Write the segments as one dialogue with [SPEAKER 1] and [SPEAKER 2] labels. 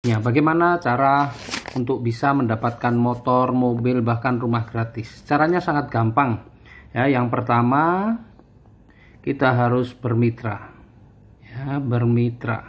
[SPEAKER 1] Ya, bagaimana cara untuk bisa mendapatkan motor, mobil, bahkan rumah gratis? Caranya sangat gampang. Ya, yang pertama kita harus bermitra. Ya, bermitra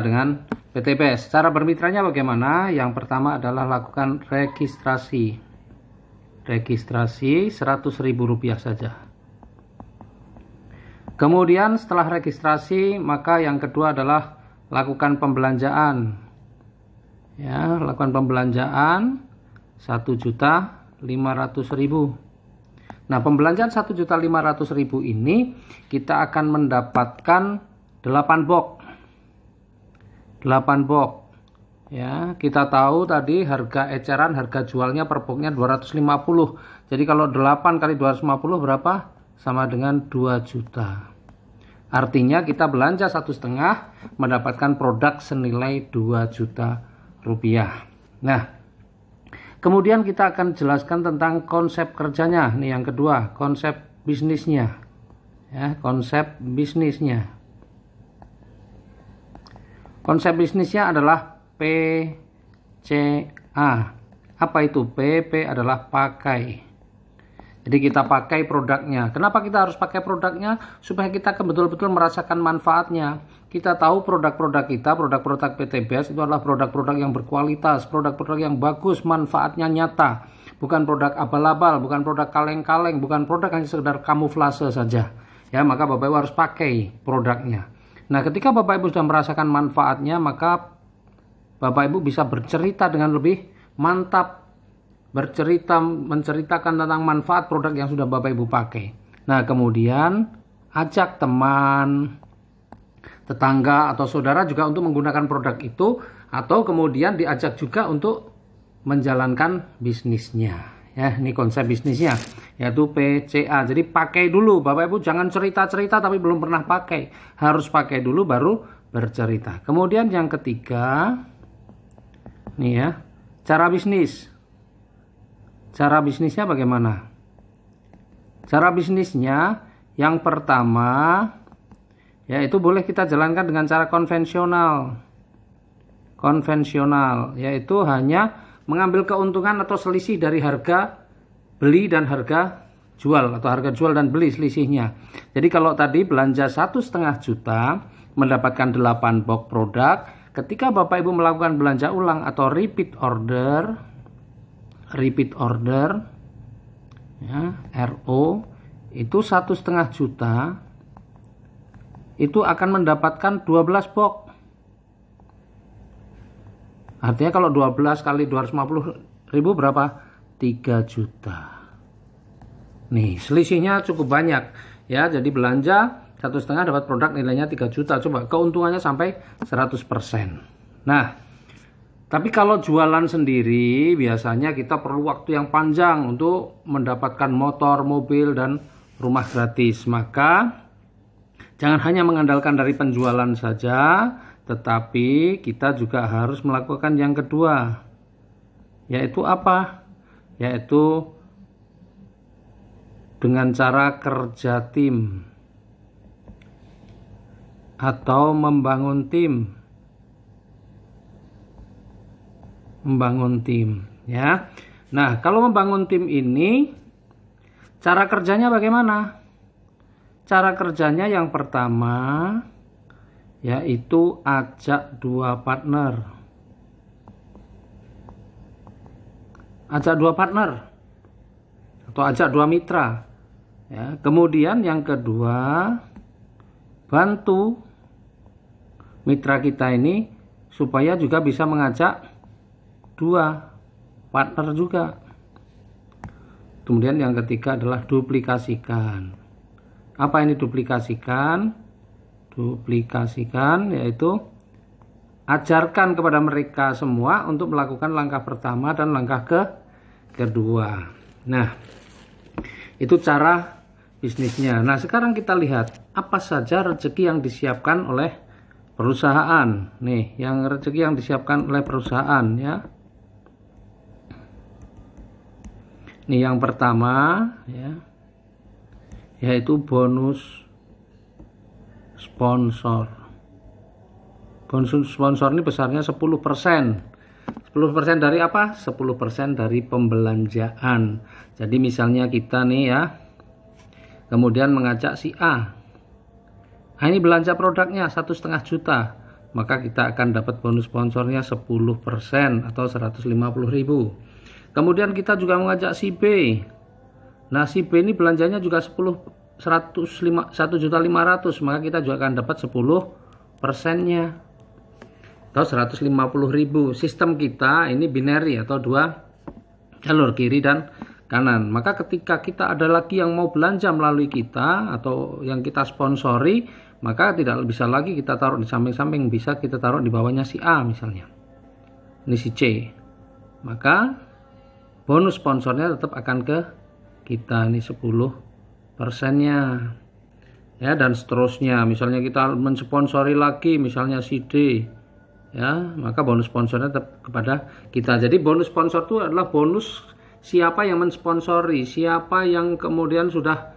[SPEAKER 1] dengan PTBS. Cara bermitranya bagaimana? Yang pertama adalah lakukan registrasi. Registrasi Rp100.000 saja. Kemudian setelah registrasi, maka yang kedua adalah lakukan pembelanjaan. Ya, lakukan pembelanjaan 1.500.000. Nah, pembelanjaan 1.500.000 ini kita akan mendapatkan 8 box. 8 box. Ya, kita tahu tadi harga eceran, harga jualnya per boxnya 250. Jadi kalau 8 kali 250 berapa? Sama dengan 2 juta. Artinya kita belanja 1,5 mendapatkan produk senilai 2 juta rupiah. Nah, kemudian kita akan jelaskan tentang konsep kerjanya. Ini yang kedua, konsep bisnisnya. Ya, konsep bisnisnya. Konsep bisnisnya adalah PCA. Apa itu? P adalah pakai. Jadi kita pakai produknya. Kenapa kita harus pakai produknya? Supaya kita betul-betul merasakan manfaatnya. Kita tahu produk-produk kita, produk-produk PTBS itu adalah produk-produk yang berkualitas, produk-produk yang bagus, manfaatnya nyata. Bukan produk abal-abal, bukan produk kaleng-kaleng, bukan produk hanya sekedar kamuflase saja. Ya, maka Bapak Ibu harus pakai produknya. Nah, ketika Bapak Ibu sudah merasakan manfaatnya, maka Bapak Ibu bisa bercerita dengan lebih mantap. Menceritakan tentang manfaat produk yang sudah Bapak Ibu pakai. Nah, kemudian ajak teman, tetangga atau saudara juga untuk menggunakan produk itu, atau kemudian diajak juga untuk menjalankan bisnisnya. Ya, ini konsep bisnisnya, yaitu PCA. Jadi pakai dulu, Bapak Ibu jangan cerita-cerita tapi belum pernah pakai. Harus pakai dulu baru bercerita. Kemudian yang ketiga, nih ya, cara bisnis. Cara bisnisnya bagaimana? Cara bisnisnya yang pertama, yaitu boleh kita jalankan dengan cara konvensional. Konvensional, yaitu hanya mengambil keuntungan atau selisih dari harga beli dan harga jual, atau harga jual dan beli selisihnya. Jadi kalau tadi belanja 1,5 juta mendapatkan 8 box produk, ketika Bapak Ibu melakukan belanja ulang atau repeat order ya, RO itu 1,5 juta itu akan mendapatkan 12 box. Artinya kalau 12 kali 250.000 berapa? 3 juta. Nih, selisihnya cukup banyak ya. Jadi belanja 1,5 dapat produk nilainya 3 juta. Coba keuntungannya sampai 100%. Nah, tapi kalau jualan sendiri biasanya kita perlu waktu yang panjang untuk mendapatkan motor, mobil, dan rumah gratis. Maka jangan hanya mengandalkan dari penjualan saja, tetapi kita juga harus melakukan yang kedua. Yaitu apa? Yaitu dengan cara kerja tim atau membangun tim. Membangun tim ya. Nah, kalau membangun tim ini cara kerjanya bagaimana? Cara kerjanya yang pertama yaitu ajak 2 partner. Ajak 2 partner atau ajak 2 mitra ya. Kemudian yang kedua, bantu mitra kita ini supaya juga bisa mengajak 2 partner juga. Kemudian yang ketiga adalah duplikasikan. Apa ini duplikasikan? Duplikasikan yaitu ajarkan kepada mereka semua untuk melakukan langkah pertama dan langkah kedua. Nah, itu cara bisnisnya. Nah, sekarang kita lihat apa saja rezeki yang disiapkan oleh perusahaan. Nih, yang rezeki yang disiapkan oleh perusahaan ya. Ini yang pertama ya, yaitu bonus sponsor. Bonus sponsor ini besarnya 10%. 10% dari apa? 10% dari pembelanjaan. Jadi misalnya kita nih ya, kemudian mengajak si A. Nah, ini belanja produknya 1,5 juta. Maka kita akan dapat bonus sponsornya 10% atau 150.000. Kemudian kita juga mengajak si B. Nah, si B ini belanjanya juga 1.500.000, maka kita juga akan dapat 10%-nya atau 150.000. Sistem kita ini binary atau dua jalur, kiri dan kanan. Maka ketika kita ada lagi yang mau belanja melalui kita atau yang kita sponsori, maka tidak bisa lagi kita taruh di samping-samping, bisa kita taruh di bawahnya si A misalnya. Ini si C. Maka bonus sponsornya tetap akan ke kita, ini 10%-nya. Ya, dan seterusnya. Misalnya kita mensponsori lagi misalnya si D. Ya, maka bonus sponsornya tetap kepada kita. Jadi bonus sponsor itu adalah bonus siapa yang mensponsori, siapa yang kemudian sudah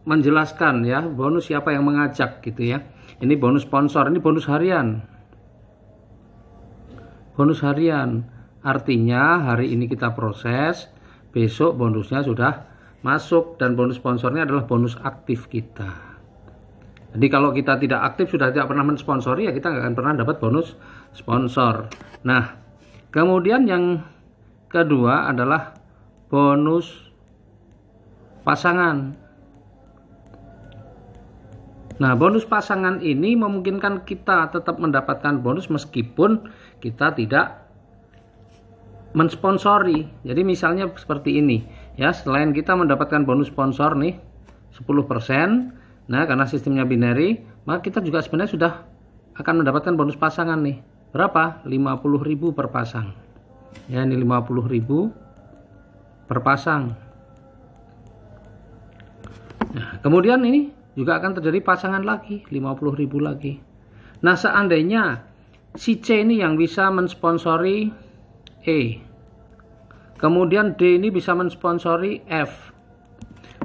[SPEAKER 1] menjelaskan ya, bonus siapa yang mengajak gitu ya. Ini bonus sponsor, ini bonus harian. Bonus harian artinya hari ini kita proses, besok bonusnya sudah masuk, dan bonus sponsornya adalah bonus aktif kita. Jadi kalau kita tidak aktif, sudah tidak pernah mensponsori, ya kita nggak akan pernah dapat bonus sponsor. Nah, kemudian yang kedua adalah bonus pasangan. Nah, bonus pasangan ini memungkinkan kita tetap mendapatkan bonus meskipun kita tidak mensponsori. Jadi misalnya seperti ini, ya, selain kita mendapatkan bonus sponsor nih 10%, nah karena sistemnya binary, maka kita juga sebenarnya sudah akan mendapatkan bonus pasangan nih. Berapa? 50.000 per pasang. Ya, ini 50.000 per pasang. Nah, kemudian ini juga akan terjadi pasangan lagi, 50.000 lagi. Nah, seandainya si C ini yang bisa mensponsori E, kemudian D ini bisa mensponsori F,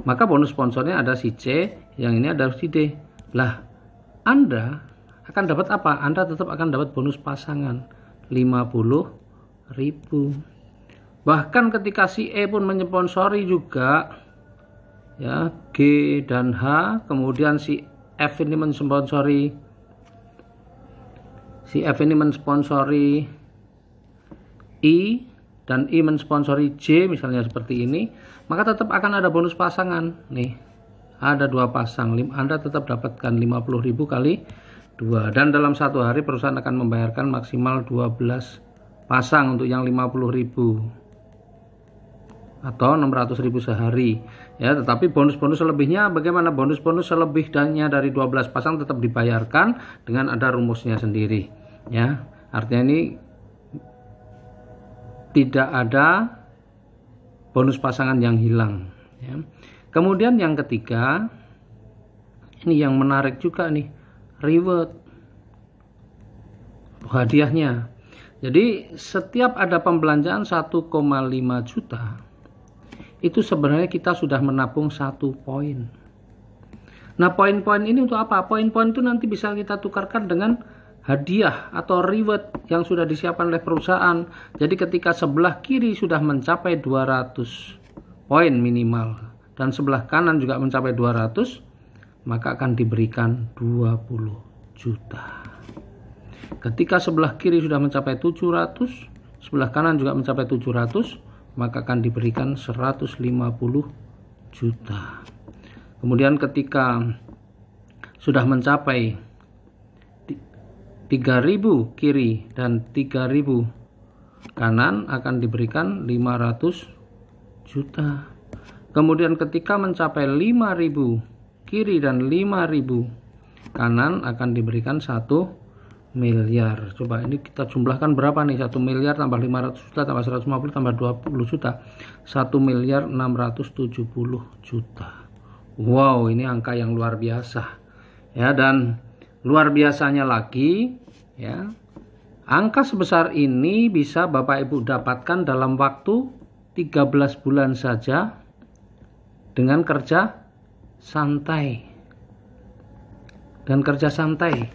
[SPEAKER 1] maka bonus sponsornya ada si C, yang ini ada si D. Lah, Anda akan dapat apa? Anda tetap akan dapat bonus pasangan 50.000. Bahkan ketika si E pun mensponsori juga ya, G dan H, kemudian si F ini mensponsori I, dan I mensponsori J misalnya seperti ini, maka tetap akan ada bonus pasangan nih, ada 2 pasang, Anda tetap dapatkan 50.000 kali 2, dan dalam satu hari perusahaan akan membayarkan maksimal 12 pasang untuk yang 50.000 atau 600.000 sehari ya. Tetapi bonus-bonus selebihnya bagaimana? Bonus-bonus selebihnya dari 12 pasang tetap dibayarkan dengan ada rumusnya sendiri ya. Artinya ini tidak ada bonus pasangan yang hilang ya. Kemudian yang ketiga, ini yang menarik juga nih, reward, hadiahnya. Jadi setiap ada pembelanjaan 1,5 juta, itu sebenarnya kita sudah menabung 1 poin. Nah, poin-poin ini untuk apa? Poin-poin itu nanti bisa kita tukarkan dengan hadiah atau reward yang sudah disiapkan oleh perusahaan. Jadi ketika sebelah kiri sudah mencapai 200 poin minimal dan sebelah kanan juga mencapai 200, maka akan diberikan 20 juta. Ketika sebelah kiri sudah mencapai 700, sebelah kanan juga mencapai 700, maka akan diberikan 150 juta. Kemudian ketika sudah mencapai 3.000 kiri dan 3.000 kanan, akan diberikan 500 juta. Kemudian ketika mencapai 5.000 kiri dan 5.000 kanan, akan diberikan 1 miliar. Coba ini kita jumlahkan berapa nih? 1 miliar tambah 500 juta tambah 150 tambah 20 juta, 1 miliar 670 juta. Wow, ini angka yang luar biasa ya. Dan luar biasanya lagi ya, angka sebesar ini bisa Bapak Ibu dapatkan dalam waktu 13 bulan saja dengan kerja santai. Dan kerja santai.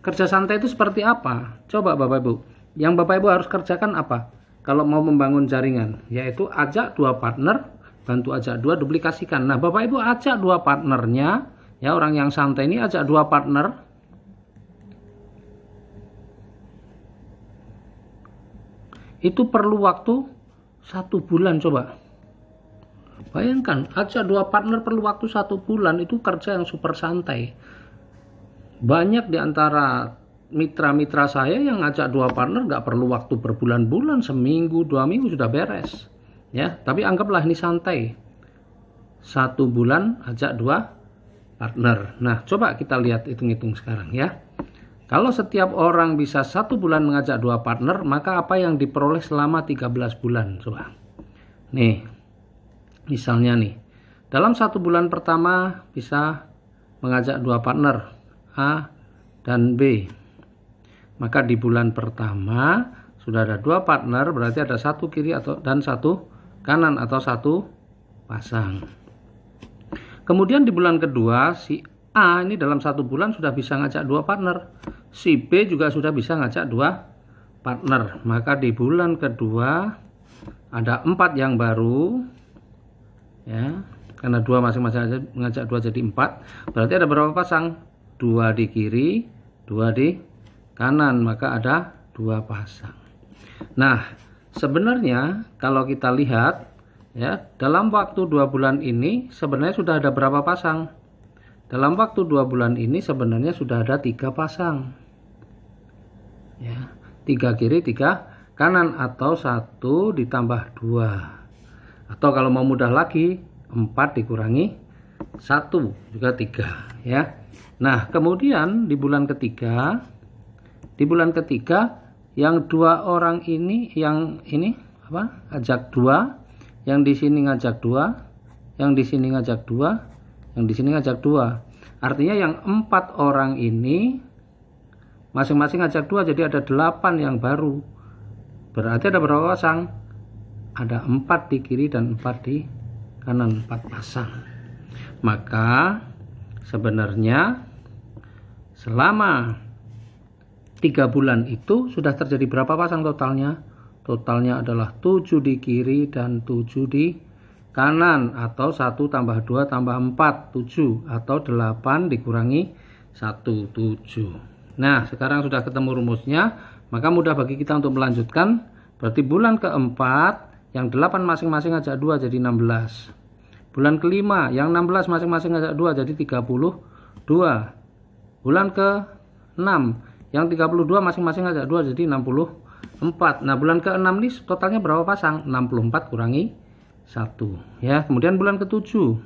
[SPEAKER 1] kerja santai itu seperti apa? Coba Bapak Ibu. Yang Bapak Ibu harus kerjakan apa? Kalau mau membangun jaringan, yaitu ajak dua partner, bantu ajak dua, duplikasikan. Nah, Bapak Ibu ajak dua partnernya, ya orang yang santai ini ajak dua partner. Itu perlu waktu 1 bulan coba. Bayangkan, ajak dua partner perlu waktu 1 bulan, itu kerja yang super santai. Banyak di antara mitra-mitra saya yang ngajak dua partner nggak perlu waktu berbulan-bulan, seminggu, 2 minggu sudah beres. Ya, tapi anggaplah ini santai. 1 bulan ajak dua partner. Nah, coba kita lihat hitung-hitung sekarang ya. Kalau setiap orang bisa 1 bulan mengajak dua partner, maka apa yang diperoleh selama 13 bulan? Coba. Nih, misalnya nih, dalam 1 bulan pertama bisa mengajak dua partner, A dan B. Maka di bulan pertama sudah ada dua partner, berarti ada 1 kiri dan 1 kanan atau 1 pasang. Kemudian di bulan kedua si A ini dalam 1 bulan sudah bisa ngajak dua partner, si B juga sudah bisa ngajak dua partner. Maka di bulan kedua ada 4 yang baru, ya, karena dua masing-masing ngajak 2 jadi 4. Berarti ada berapa pasang? 2 di kiri, 2 di kanan, maka ada 2 pasang. Nah, sebenarnya kalau kita lihat ya, dalam waktu 2 bulan ini sebenarnya sudah ada berapa pasang? Dalam waktu 2 bulan ini sebenarnya sudah ada 3 pasang. Ya, 3 kiri, 3 kanan atau 1 ditambah 2. Atau kalau mau mudah lagi, 4 dikurangi 1 juga 3, ya. Nah, kemudian di bulan ketiga yang 2 orang ini, yang ini apa? Ajak 2, yang di sini ngajak 2, yang di sini ngajak 2, yang di sini ngajak 2. Artinya yang 4 orang ini masing-masing ngajak 2, jadi ada 8 yang baru. Berarti ada berapa pasang? Ada 4 di kiri dan 4 di kanan, 4 pasang. Maka sebenarnya selama 3 bulan itu sudah terjadi berapa pasang totalnya? Totalnya adalah 7 di kiri dan 7 di kanan, atau 1 tambah 2 tambah 4, 7, atau 8 dikurangi 1, 7. Nah, sekarang sudah ketemu rumusnya, maka mudah bagi kita untuk melanjutkan. Berarti bulan keempat yang 8 masing-masing ngajak 2 jadi 16. Bulan kelima yang 16 masing-masing ngajak 2 jadi 32. Bulan ke-6 yang 32 masing-masing ngajak 2 jadi 64. Nah, bulan ke-6 ini totalnya berapa pasang? 64 kurangi 1. Ya, kemudian bulan ke-7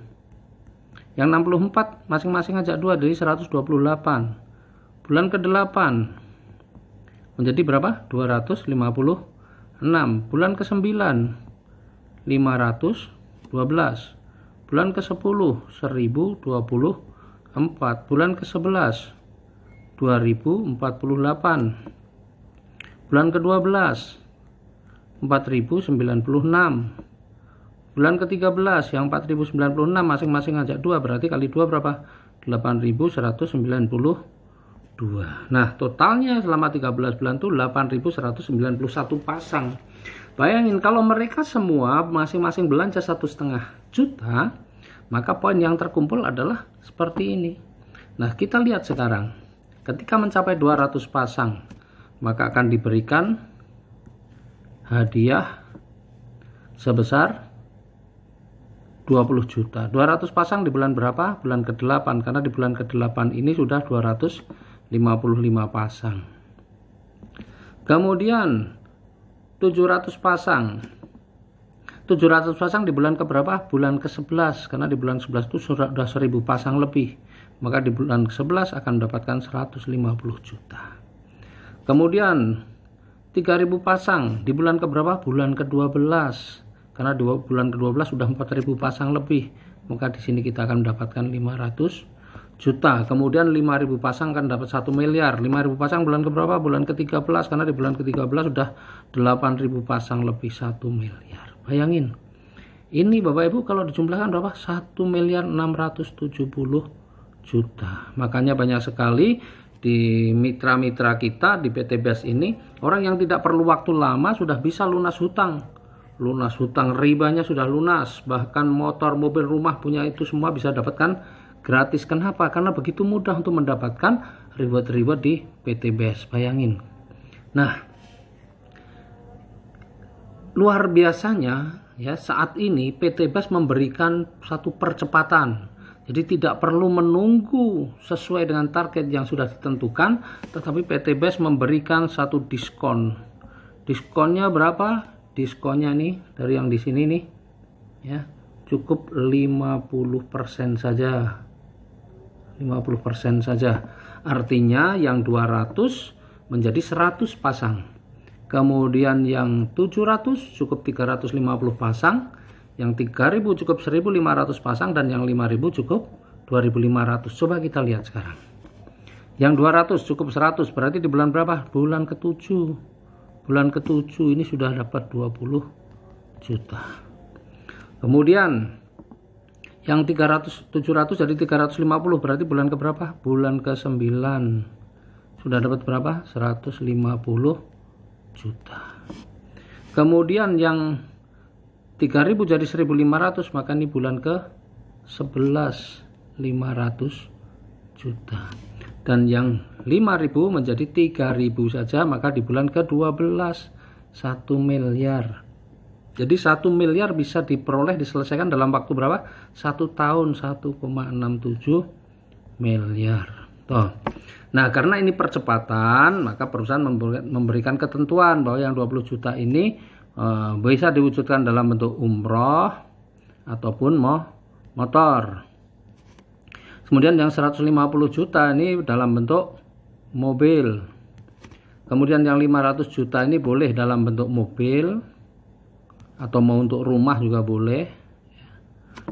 [SPEAKER 1] yang 64 masing-masing ngajak 2 jadi 128. Bulan ke-8 menjadi berapa? 256. Bulan ke-9 512. Bulan ke-10 1024. Bulan ke-11 2048. Bulan ke-12 4096. Bulan ke-13 yang 4096 masing-masing ngajak 2, berarti kali 2 berapa? 8192. Nah, totalnya selama 13 bulan itu 8191 pasang. Bayangin kalau mereka semua masing-masing belanja 1,5 juta, maka poin yang terkumpul adalah seperti ini. Nah, kita lihat sekarang. Ketika mencapai 200 pasang, maka akan diberikan hadiah sebesar 20 juta. 200 pasang di bulan berapa? Bulan ke-8, karena di bulan ke-8 ini sudah 255 pasang. Kemudian 700 pasang. 700 pasang di bulan keberapa? Bulan ke-11, karena di sudah 1000 pasang lebih. Maka di bulan ke-11 akan mendapatkan 150 juta. Kemudian 3000 pasang di bulan keberapa? Bulan ke-12. Karena di bulan ke-12 sudah 4000 pasang lebih. Maka di sini kita akan mendapatkan 500 juta. Kemudian 5000 pasang akan dapat 1 miliar. 5000 pasang bulan keberapa? Bulan ke-13, karena di bulan ke-13 sudah 8000 pasang lebih 1 miliar. Bayangin. Ini Bapak Ibu kalau dijumlahkan berapa? 1.670 juta. Makanya banyak sekali di mitra-mitra kita di PT BES ini, orang yang tidak perlu waktu lama sudah bisa lunas hutang. Lunas hutang, ribanya sudah lunas, bahkan motor, mobil, rumah punya itu semua bisa dapatkan gratis. Kenapa? Karena begitu mudah untuk mendapatkan reward-reward di PT BES. Bayangin. Nah, luar biasanya ya, saat ini PT BES memberikan satu percepatan. Jadi tidak perlu menunggu sesuai dengan target yang sudah ditentukan, tetapi PT BES memberikan satu diskon. Diskonnya berapa? Diskonnya nih dari yang di sini nih ya, cukup 50% saja. 50% saja. Artinya yang 200 menjadi 100 pasang. Kemudian yang 700 cukup 350 pasang. Yang 3000 cukup 1500 pasang, dan yang 5000 cukup 2500. Coba kita lihat sekarang. Yang 200 cukup 100, berarti di bulan berapa? Bulan ke-7. Bulan ke-7 ini sudah dapat 20 juta. Kemudian yang 700 jadi 350, berarti bulan ke berapa? Bulan ke-9. Sudah dapat berapa? 150 juta. Kemudian yang 3000 jadi 1500, maka ini bulan ke-11 500 juta. Dan yang 5000 menjadi 3000 saja, maka di bulan ke-12 1 miliar. Jadi 1 miliar bisa diperoleh, diselesaikan dalam waktu berapa? 1 tahun, 1,67 miliar. Tuh. Nah, karena ini percepatan, maka perusahaan memberikan ketentuan bahwa yang 20 juta ini bisa diwujudkan dalam bentuk umroh ataupun motor. Kemudian yang 150 juta ini dalam bentuk mobil. Kemudian yang 500 juta ini boleh dalam bentuk mobil atau mau untuk rumah juga boleh.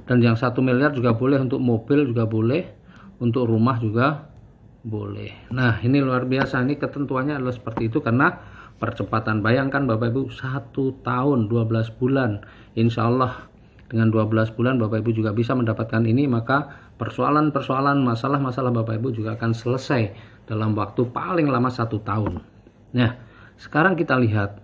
[SPEAKER 1] Dan yang 1 miliar juga boleh, untuk mobil juga boleh, untuk rumah juga boleh. Nah, ini luar biasa, ini ketentuannya adalah seperti itu karena percepatan. Bayangkan Bapak Ibu, 1 tahun 12 bulan, insya Allah dengan 12 bulan Bapak Ibu juga bisa mendapatkan ini, maka persoalan-persoalan, masalah-masalah Bapak Ibu juga akan selesai dalam waktu paling lama 1 tahun. Nah, sekarang kita lihat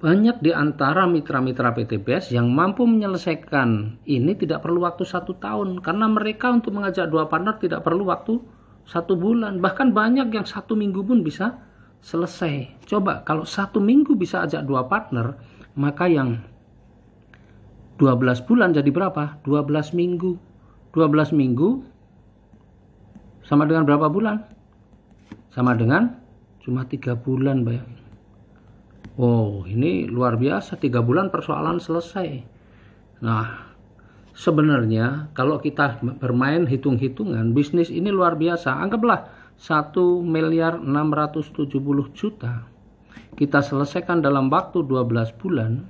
[SPEAKER 1] banyak di antara mitra-mitra PT BES yang mampu menyelesaikan ini tidak perlu waktu 1 tahun, karena mereka untuk mengajak 2 partner tidak perlu waktu 1 bulan, bahkan banyak yang 1 minggu pun bisa selesai. Coba kalau 1 minggu bisa ajak 2 partner, maka yang 12 bulan jadi berapa? 12 minggu. 12 minggu sama dengan berapa bulan? Sama dengan cuma 3 bulan, bayangin. Wow, ini luar biasa, 3 bulan persoalan selesai. Nah, sebenarnya kalau kita bermain hitung-hitungan, bisnis ini luar biasa. Anggaplah 1.670 juta kita selesaikan dalam waktu 12 bulan,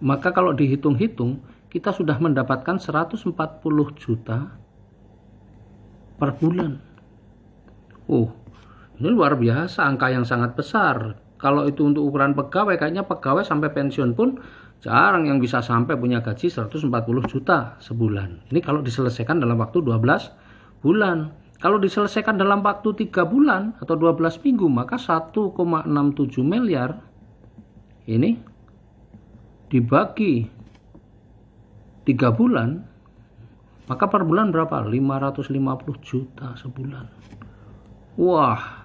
[SPEAKER 1] maka kalau dihitung-hitung kita sudah mendapatkan 140 juta per bulan. Ini luar biasa, angka yang sangat besar. Kalau itu untuk ukuran pegawai, kayaknya pegawai sampai pensiun pun jarang yang bisa sampai punya gaji 140 juta sebulan. Ini kalau diselesaikan dalam waktu 12 bulan. Kalau diselesaikan dalam waktu 3 bulan atau 12 minggu, maka 1,67 miliar ini dibagi 3 bulan, maka per bulan berapa? 550 juta sebulan. Wah.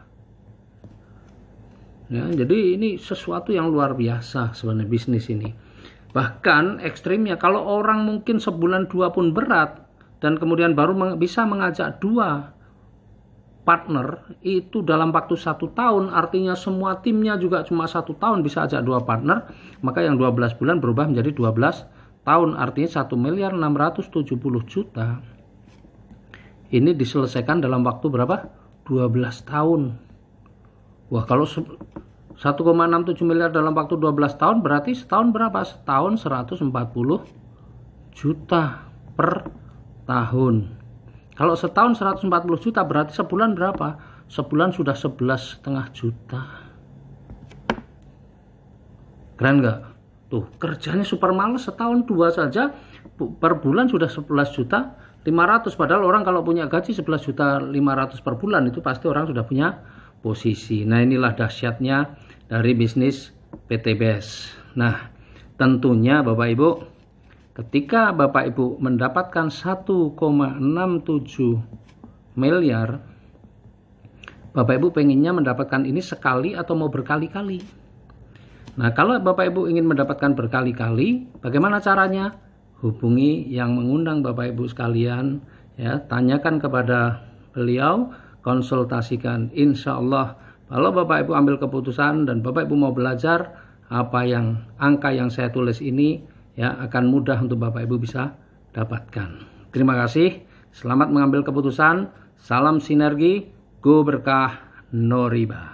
[SPEAKER 1] Ya, jadi ini sesuatu yang luar biasa sebenarnya bisnis ini. Bahkan ekstrimnya, kalau orang mungkin sebulan 2 pun berat, dan kemudian baru bisa mengajak 2 partner itu dalam waktu 1 tahun, artinya semua timnya juga cuma 1 tahun bisa ajak 2 partner, maka yang 12 bulan berubah menjadi 12 tahun, artinya 1.670 juta ini diselesaikan dalam waktu berapa? 12 tahun. Wah, kalau 1,67 miliar dalam waktu 12 tahun berarti setahun berapa? Setahun 140 juta per tahun. Kalau setahun 140 juta berarti sebulan berapa? Sebulan sudah 11,5 juta. Keren nggak? Tuh, kerjanya super males, setahun 2 saja per bulan sudah 11 juta 500, padahal orang kalau punya gaji 11.500.000 per bulan itu pasti orang sudah punya posisi. Nah, inilah dahsyatnya dari bisnis PTBS. Nah, tentunya Bapak Ibu, ketika Bapak Ibu mendapatkan 1,67 miliar, Bapak Ibu pengennya mendapatkan ini sekali atau mau berkali-kali? Nah, kalau Bapak Ibu ingin mendapatkan berkali-kali, bagaimana caranya? Hubungi yang mengundang Bapak Ibu sekalian, ya, tanyakan kepada beliau, konsultasikan. Insya Allah kalau Bapak Ibu ambil keputusan dan Bapak Ibu mau belajar, angka yang saya tulis ini ya akan mudah untuk Bapak Ibu bisa dapatkan. Terima kasih, selamat mengambil keputusan. Salam sinergi, go berkah, no riba.